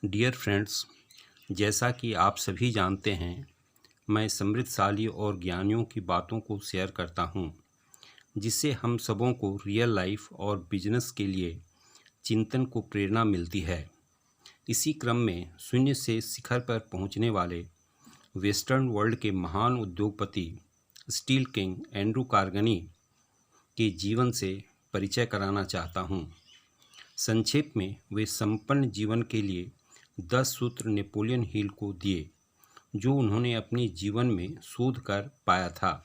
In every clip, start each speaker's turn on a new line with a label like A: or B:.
A: Dear friends, जैसा कि आप सभी जानते हैं, मैं समृद्धशाली और ज्ञानियों की बातों को शेयर करता हूँ, जिससे हम सबों को रियल लाइफ और बिजनेस के लिए चिंतन को प्रेरणा मिलती है। इसी क्रम में शून्य से शिखर पर पहुँचने वाले वेस्टर्न वर्ल्ड के महान उद्योगपति स्टील किंग एंड्रू कार्गनी के जीवन से परिचय कराना चाहता हूँ। संक्षेप में वे संपन्न जीवन के लिए 10 सूत्र नेपोलियन हिल को दिए, जो उन्होंने अपने जीवन में शोध कर पाया था।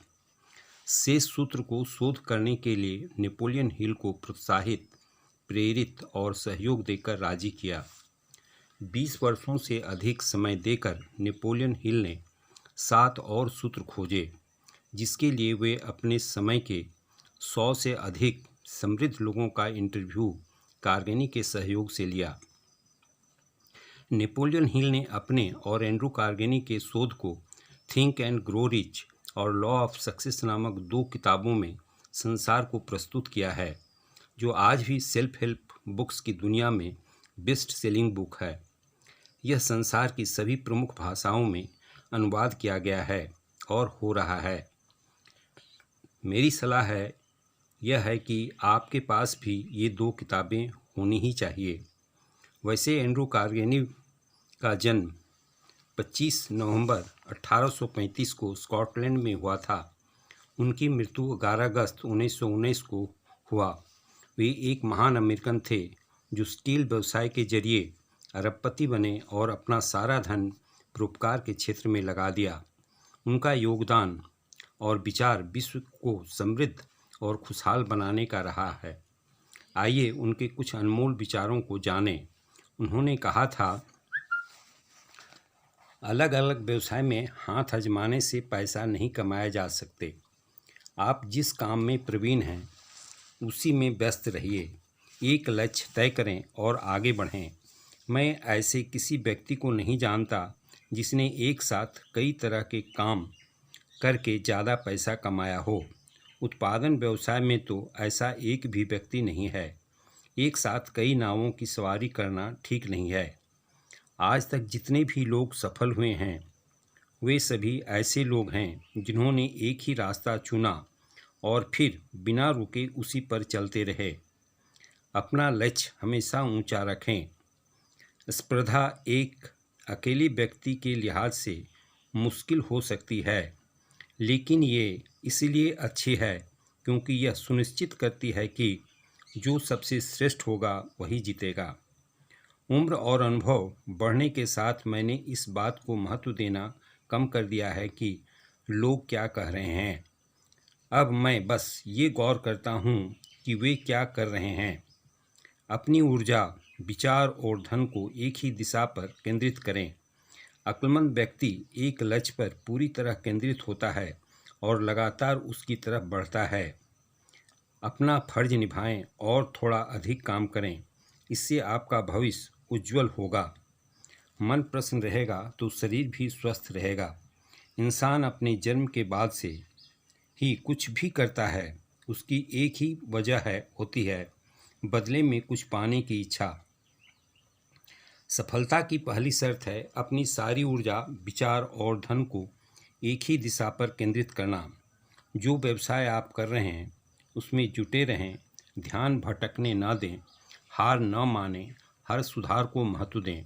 A: शेष सूत्र को शोध करने के लिए नेपोलियन हिल को प्रोत्साहित, प्रेरित और सहयोग देकर राजी किया। 20 वर्षों से अधिक समय देकर नेपोलियन हिल ने 7 और सूत्र खोजे, जिसके लिए वे अपने समय के 100 से अधिक समृद्ध लोगों का इंटरव्यू कार्गनी के सहयोग से लिया। नेपोलियन हिल ने अपने और एंड्रू कार्गनी के शोध को थिंक एंड ग्रो रिच और लॉ ऑफ सक्सेस नामक 2 किताबों में संसार को प्रस्तुत किया है, जो आज भी सेल्फ हेल्प बुक्स की दुनिया में बेस्ट सेलिंग बुक है। यह संसार की सभी प्रमुख भाषाओं में अनुवाद किया गया है और हो रहा है। मेरी सलाह यह है कि आपके पास भी ये 2 किताबें होनी ही चाहिए। वैसे एंड्रू कार्गनी का जन्म 25 नवंबर 1835 को स्कॉटलैंड में हुआ था। उनकी मृत्यु 11 अगस्त 1919 को हुआ। वे एक महान अमेरिकन थे जो स्टील व्यवसाय के जरिए अरबपति बने और अपना सारा धन परोपकार के क्षेत्र में लगा दिया। उनका योगदान और विचार विश्व को समृद्ध और खुशहाल बनाने का रहा है। आइए उनके कुछ अनमोल विचारों को जानें। उन्होंने कहा था, अलग अलग व्यवसाय में हाथ आजमाने से पैसा नहीं कमाया जा सकते। आप जिस काम में प्रवीण हैं उसी में व्यस्त रहिए, एक लक्ष्य तय करें और आगे बढ़ें। मैं ऐसे किसी व्यक्ति को नहीं जानता जिसने एक साथ कई तरह के काम करके ज़्यादा पैसा कमाया हो। उत्पादन व्यवसाय में तो ऐसा एक भी व्यक्ति नहीं है। एक साथ कई नावों की सवारी करना ठीक नहीं है। आज तक जितने भी लोग सफल हुए हैं, वे सभी ऐसे लोग हैं जिन्होंने एक ही रास्ता चुना और फिर बिना रुके उसी पर चलते रहे। अपना लक्ष्य हमेशा ऊंचा रखें। स्पर्धा एक अकेले व्यक्ति के लिहाज से मुश्किल हो सकती है, लेकिन ये इसलिए अच्छी है क्योंकि यह सुनिश्चित करती है कि जो सबसे श्रेष्ठ होगा वही जीतेगा। उम्र और अनुभव बढ़ने के साथ मैंने इस बात को महत्व देना कम कर दिया है कि लोग क्या कह रहे हैं। अब मैं बस ये गौर करता हूँ कि वे क्या कर रहे हैं। अपनी ऊर्जा, विचार और धन को एक ही दिशा पर केंद्रित करें। अक्लमंद व्यक्ति एक लक्ष्य पर पूरी तरह केंद्रित होता है और लगातार उसकी तरफ बढ़ता है। अपना फर्ज निभाएं और थोड़ा अधिक काम करें। इससे आपका भविष्य उज्जवल होगा। मन प्रसन्न रहेगा तो शरीर भी स्वस्थ रहेगा। इंसान अपने जन्म के बाद से ही कुछ भी करता है, उसकी एक ही वजह होती है, बदले में कुछ पाने की इच्छा। सफलता की पहली शर्त है अपनी सारी ऊर्जा, विचार और धन को एक ही दिशा पर केंद्रित करना। जो व्यवसाय आप कर रहे हैं उसमें जुटे रहें, ध्यान भटकने न दें, हार न मानें, हर सुधार को महत्व दें,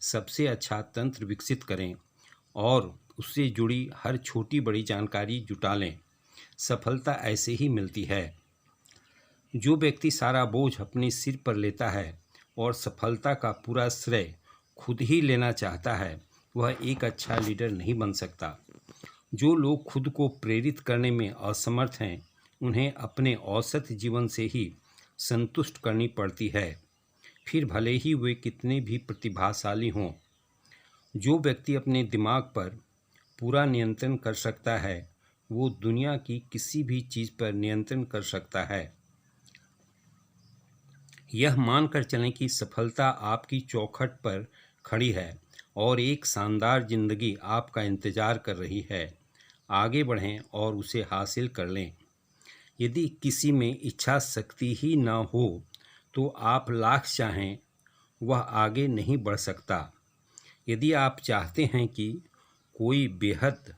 A: सबसे अच्छा तंत्र विकसित करें और उससे जुड़ी हर छोटी बड़ी जानकारी जुटा लें। सफलता ऐसे ही मिलती है। जो व्यक्ति सारा बोझ अपने सिर पर लेता है और सफलता का पूरा श्रेय खुद ही लेना चाहता है, वह एक अच्छा लीडर नहीं बन सकता। जो लोग खुद को प्रेरित करने में असमर्थ हैं, उन्हें अपने औसत जीवन से ही संतुष्ट करनी पड़ती है, फिर भले ही वे कितने भी प्रतिभाशाली हों। जो व्यक्ति अपने दिमाग पर पूरा नियंत्रण कर सकता है, वो दुनिया की किसी भी चीज़ पर नियंत्रण कर सकता है। यह मानकर चलें कि सफलता आपकी चौखट पर खड़ी है और एक शानदार जिंदगी आपका इंतज़ार कर रही है। आगे बढ़ें और उसे हासिल कर लें। यदि किसी में इच्छा शक्ति ही न हो तो आप लाख चाहें वह आगे नहीं बढ़ सकता। यदि आप चाहते हैं कि कोई बेहद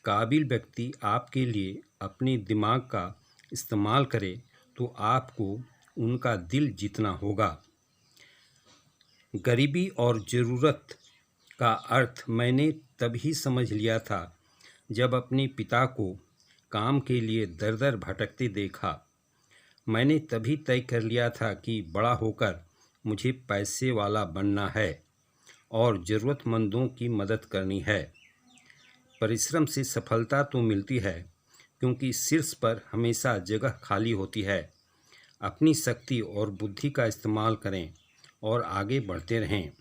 A: काबिल व्यक्ति आपके लिए अपने दिमाग का इस्तेमाल करे तो आपको उनका दिल जीतना होगा। गरीबी और ज़रूरत का अर्थ मैंने तभी समझ लिया था जब अपने पिता को काम के लिए दर दर भटकते देखा। मैंने तभी तय कर लिया था कि बड़ा होकर मुझे पैसे वाला बनना है और ज़रूरतमंदों की मदद करनी है। परिश्रम से सफलता तो मिलती है, क्योंकि शीर्ष पर हमेशा जगह खाली होती है। अपनी शक्ति और बुद्धि का इस्तेमाल करें और आगे बढ़ते रहें।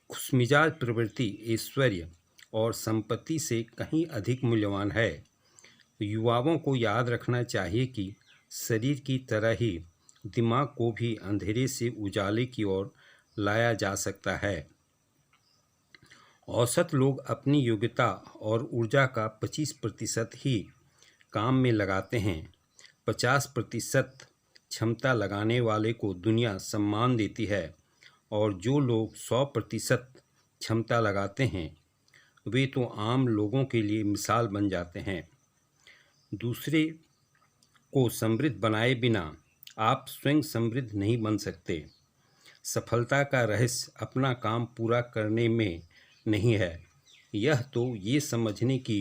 A: खुशमिजाज प्रवृत्ति ऐश्वर्य और संपत्ति से कहीं अधिक मूल्यवान है। युवाओं को याद रखना चाहिए कि शरीर की तरह ही दिमाग को भी अंधेरे से उजाले की ओर लाया जा सकता है। औसत लोग अपनी योग्यता और ऊर्जा का 25% ही काम में लगाते हैं। 50% क्षमता लगाने वाले को दुनिया सम्मान देती है और जो लोग 100% क्षमता लगाते हैं वे तो आम लोगों के लिए मिसाल बन जाते हैं। दूसरे को समृद्ध बनाए बिना आप स्वयं समृद्ध नहीं बन सकते। सफलता का रहस्य अपना काम पूरा करने में नहीं है, यह तो ये समझने की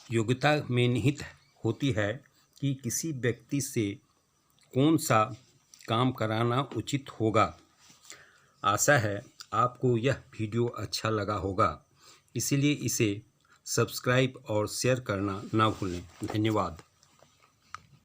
A: योग्यता में निहित होती है कि किसी व्यक्ति से कौन सा काम कराना उचित होगा। आशा है आपको यह वीडियो अच्छा लगा होगा, इसीलिए इसे सब्सक्राइब और शेयर करना ना भूलें। धन्यवाद।